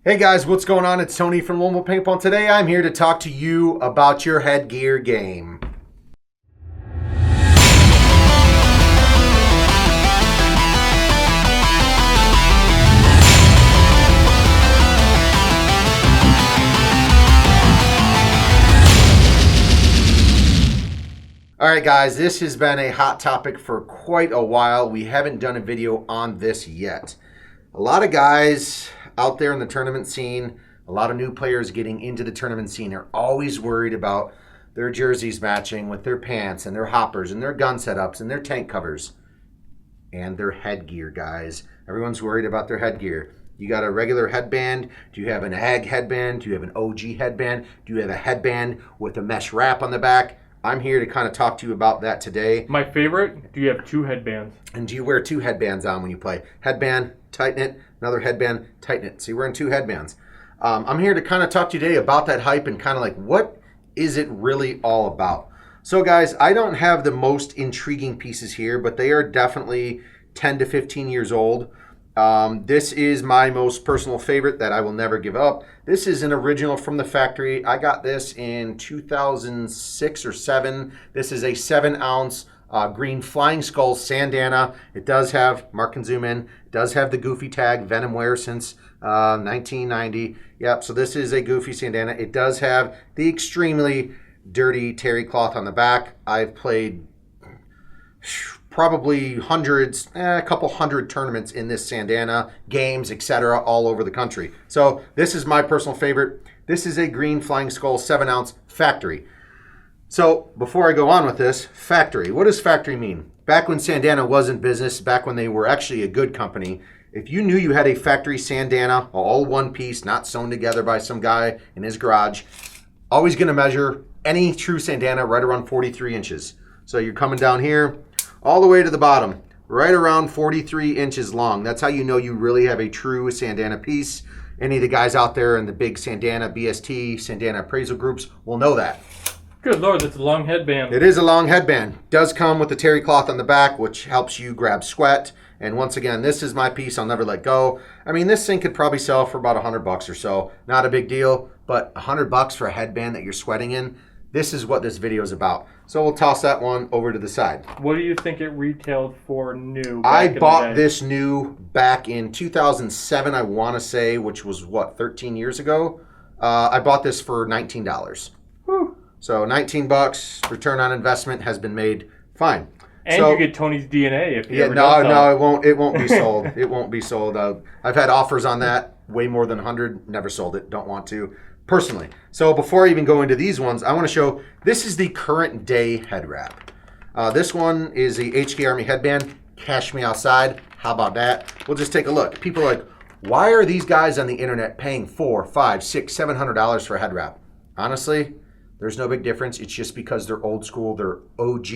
Hey guys, what's going on? It's Tony from Lenox Paintball, and today I'm here to talk to you about your headgear game. Alright guys, this has been a hot topic for quite a while. We haven't done a video on this yet. A lot of guys out there in the tournament scene, a lot of new players getting into the tournament scene are always worried about their jerseys matching with their pants and their hoppers and their gun setups and their tank covers and their headgear, guys. Everyone's worried about their headgear. You got a regular headband? Do you have an ag headband? Do you have an OG headband? Do you have a headband with a mesh wrap on the back? I'm here to kind of talk to you about that today. My favorite, do you have two headbands? And do you wear two headbands on when you play? Headband, tighten it, another headband, tighten it. So you're wearing two headbands. I'm here to kind of talk to you today about that hype and kind of like what is it really all about. So guys, I don't have the most intriguing pieces here, but they are definitely 10 to 15 years old. This is my most personal favorite that I will never give up. This is an original from the factory. I got this in 2006 or 7. This is a 7-ounce green Flying Skull Sandana. It does have, Mark can zoom in, it does have the goofy tag, Venom wear since 1990. Yep, so this is a goofy Sandana. It does have the extremely dirty terry cloth on the back. I've played probably hundreds, a couple hundred tournaments in this Sandana, games, etc., all over the country. So this is my personal favorite. This is a green Flying Skull 7-ounce factory. So before I go on with this, factory. What does factory mean? Back when Sandana was in business, back when they were actually a good company, if you knew you had a factory Sandana, all one piece, not sewn together by some guy in his garage, always going to measure any true Sandana right around 43 inches. So you're coming down here, all the way to the bottom, right around 43 inches long. That's how you know you really have a true Sandana piece. Any of the guys out there in the big Sandana BST, Sandana appraisal groups will know that. Good Lord, that's a long headband. It is a long headband. Does come with the terry cloth on the back, which helps you grab sweat. And once again, this is my piece I'll never let go. I mean, this thing could probably sell for about $100 or so. Not a big deal, but $100 for a headband that you're sweating in, this is what this video is about. So we'll toss that one over to the side. What do you think it retailed for new? I bought this new back in 2007, I want to say, which was what, 13 years ago? I bought this for $19. Whew. So $19, return on investment has been made. Fine. And so, you get Tony's DNA if you ever no, it won't be sold. It won't be sold. I've had offers on that, way more than 100. Never sold it. Don't want to. Personally. So before I even go into these ones, I want to show, this is the current day head wrap. This one is the HK Army headband. Cash me outside. How about that? We'll just take a look. People are like, why are these guys on the internet paying $400, $500, $600, $700 for a head wrap? Honestly, there's no big difference. It's just because they're old school, they're OG,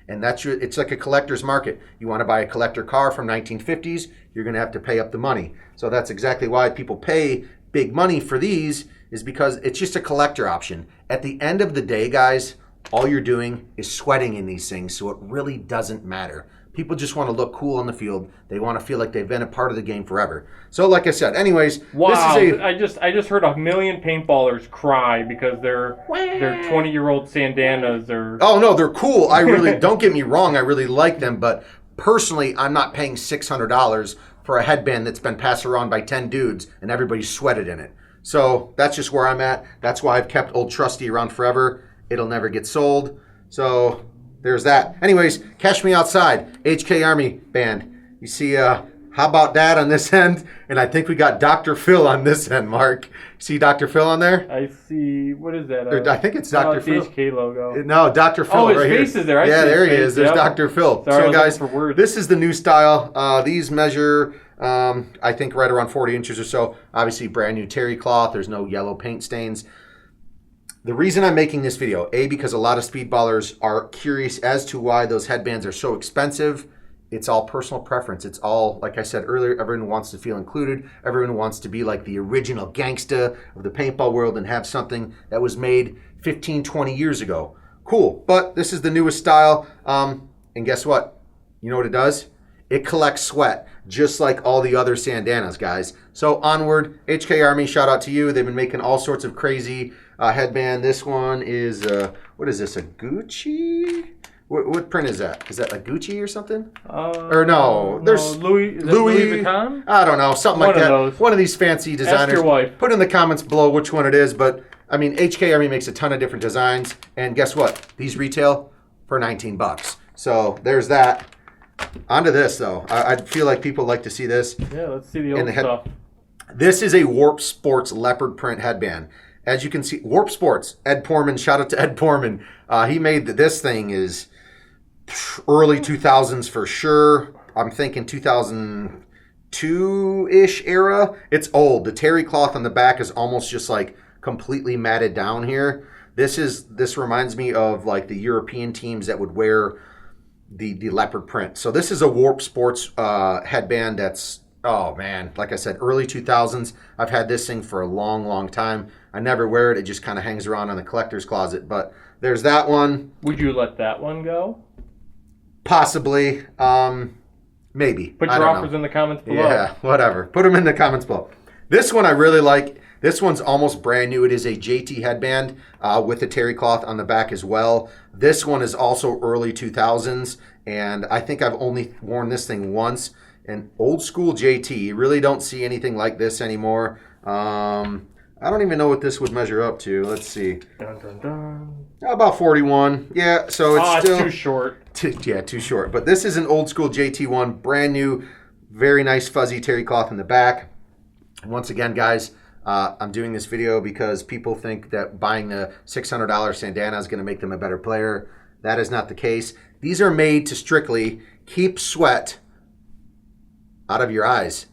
and it's like a collector's market. You want to buy a collector car from 1950s, you're going to have to pay up the money. So that's exactly why people pay big money for these, is because it's just a collector option. At the end of the day, guys, all you're doing is sweating in these things, so it really doesn't matter. People just want to look cool on the field. They want to feel like they've been a part of the game forever. So like I said, anyways, wow, this is I just heard a million paintballers cry because their 20-year-old Sandanas are... Oh no, they're cool. I really, don't get me wrong, I really like them, but personally, I'm not paying $600 for a headband that's been passed around by 10 dudes and everybody sweated in it. So that's just where I'm at. That's why I've kept Old Trusty around forever. It'll never get sold. So there's that. Anyways, cash me outside. HK Army band. You see, how about that on this end? And I think we got Dr. Phil on this end, Mark. See Dr. Phil on there? I see. What is that? I think it's Dr. Phil. The HK logo. No, Dr. Phil. Oh, his right face here. is there. Yeah, there he is. There's yep. Dr. Phil. Sorry, so guys, for words. This is the new style. These measure, I think, right around 40 inches or so. Obviously, brand new terry cloth. There's no yellow paint stains. The reason I'm making this video, A, because a lot of speedballers are curious as to why those headbands are so expensive. It's all personal preference. It's all, like I said earlier, everyone wants to feel included. Everyone wants to be like the original gangsta of the paintball world and have something that was made 15, 20 years ago. Cool, but this is the newest style. And guess what? You know what it does? It collects sweat, just like all the other Sandanas, guys. So onward, HK Army, shout out to you. They've been making all sorts of crazy headband. This one is, what is this, a Gucci? What print is that? Is that a Gucci or something? Or no, there's Louis Vuitton? I don't know, something like that. Those. One of these fancy designers. Ask your wife. Put in the comments below which one it is, but I mean, HK Army makes a ton of different designs, and guess what? These retail for $19. So there's that. Onto this though. I feel like people like to see this. Yeah, let's see the old stuff. This is a Warp Sports leopard print headband. As you can see, Warp Sports, Ed Porman, shout out to Ed Porman. He made this thing is early 2000s for sure. I'm thinking 2002-ish era. It's old. The terry cloth on the back is almost just like completely matted down here. This reminds me of like the European teams that would wear the leopard print. So this is a Warp Sports headband that's, oh man, like I said, early 2000s. I've had this thing for a long, long time. I never wear it. It just kind of hangs around in the collector's closet. But there's that one. Would you let that one go? Possibly. Maybe. Put your offers in the comments below. Yeah, whatever. Put them in the comments below. This one I really like. This one's almost brand new. It is a JT headband with a terry cloth on the back as well. This one is also early 2000s, and I think I've only worn this thing once. An old school JT. You really don't see anything like this anymore. I don't even know what this would measure up to. Let's see. Dun, dun, dun. About 41. Yeah, so it's still too short. Yeah, too short. But this is an old school JT one, brand new, very nice fuzzy terry cloth in the back. And once again, guys, I'm doing this video because people think that buying the $600 Sandana is going to make them a better player. That is not the case. These are made to strictly keep sweat out of your eyes.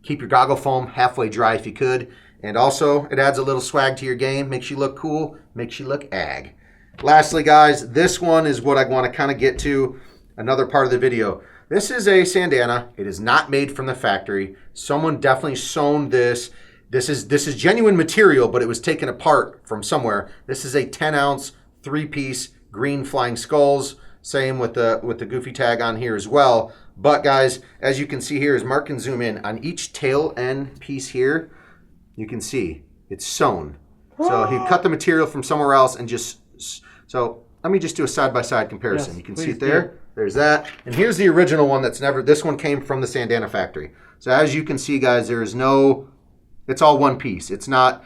Keep your goggle foam halfway dry if you could. And also, it adds a little swag to your game. Makes you look cool. Makes you look ag. Lastly, guys, this one is what I want to kind of get to. Another part of the video. This is a Sandana. It is not made from the factory. Someone definitely sewn this. This is genuine material, but it was taken apart from somewhere. This is a 10-ounce, 3-piece green flying skulls. Same with the goofy tag on here as well. But guys, as you can see here, as Mark can zoom in, on each tail end piece here, you can see it's sewn. So he cut the material from somewhere else and just, so let me just do a side-by-side comparison. Yes, you can see it there. There's that. And here's the original one that's never, this one came from the Sandana factory. So as you can see, guys, there is no, it's all one piece. It's not,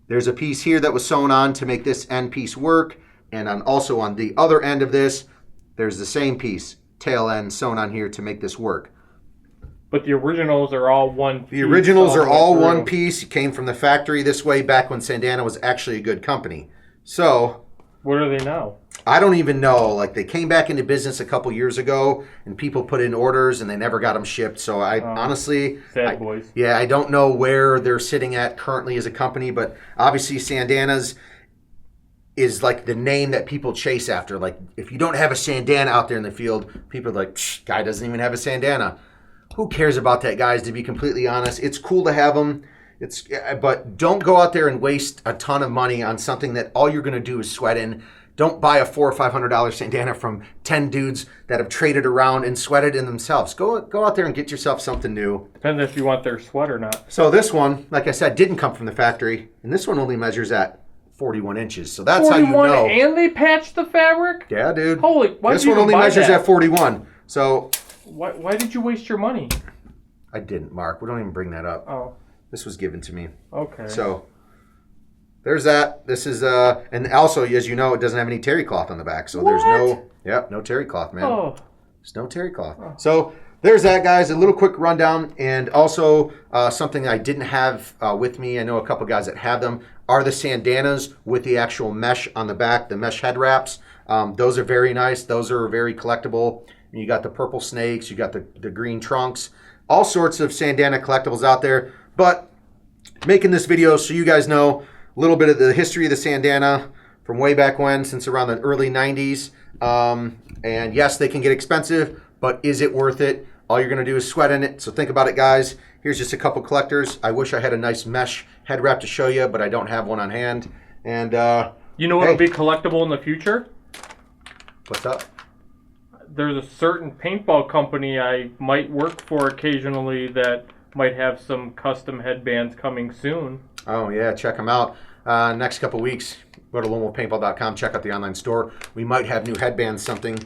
there's a piece here that was sewn on to make this end piece work. And also on the other end of this, there's the same piece, tail end, sewn on here to make this work. But the originals are all one piece. The originals are all one piece. It came from the factory this way back when Sandana was actually a good company. So, what are they now? I don't even know. Like, they came back into business a couple years ago, and people put in orders, and they never got them shipped. So, honestly... Sad boys. Yeah, I don't know where they're sitting at currently as a company, but obviously Sandana's is like the name that people chase after. Like, if you don't have a Sandana out there in the field, people are like, guy doesn't even have a Sandana. Who cares about that, guys, to be completely honest? It's cool to have them, but don't go out there and waste a ton of money on something that all you're going to do is sweat in. Don't buy a $400 or $500 Sandana from 10 dudes that have traded around and sweated in themselves. Go out there and get yourself something new. Depends if you want their sweat or not. So this one, like I said, didn't come from the factory, and this one only measures at 41 inches. So that's how you know. And they patched the fabric? Yeah, dude. Holy, why this one only measures at 41. So... Why did you waste your money? I didn't, Mark. We don't even bring that up. Oh. This was given to me. Okay. So, there's that. This is, and also, as you know, it doesn't have any terry cloth on the back. So, there's no terry cloth, man. Oh. There's no terry cloth. Oh. So, there's that, guys. A little quick rundown. And also, something I didn't have with me, I know a couple guys that have them, are the Sandanas with the actual mesh on the back, the mesh head wraps. Those are very nice. Those are very collectible. You got the purple snakes, you got the green trunks, all sorts of Sandana collectibles out there. But making this video so you guys know a little bit of the history of the Sandana from way back when, since around the early 90s. And yes, they can get expensive, but is it worth it? All you're going to do is sweat in it. So think about it, guys. Here's just a couple collectors. I wish I had a nice mesh head wrap to show you, but I don't have one on hand. And you know what will be collectible in the future? What's up? there's a certain paintball company I might work for occasionally that might have some custom headbands coming soon. Oh, yeah, check them out. Next couple weeks, go to loneWolfPaintball.com, check out the online store. We might have new headbands, something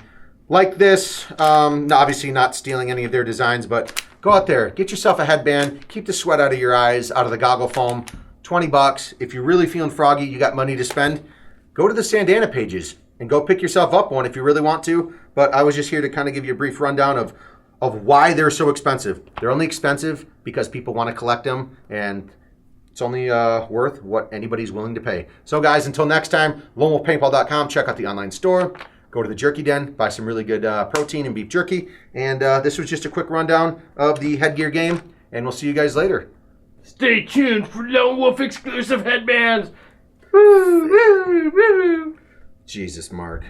like this. Obviously not stealing any of their designs, but go out there, get yourself a headband, keep the sweat out of your eyes, out of the goggle foam. $20. If you're really feeling froggy, you got money to spend, go to the Sandana pages and go pick yourself up one if you really want to. But I was just here to kind of give you a brief rundown of why they're so expensive. They're only expensive because people want to collect them, and it's only worth what anybody's willing to pay. So guys, until next time, LoneWolfPaintball.com, check out the online store, go to the Jerky Den, buy some really good protein and beef jerky. And this was just a quick rundown of the headgear game, and we'll see you guys later. Stay tuned for Lone Wolf exclusive headbands. Woo, woo, woo. Jesus, Mark.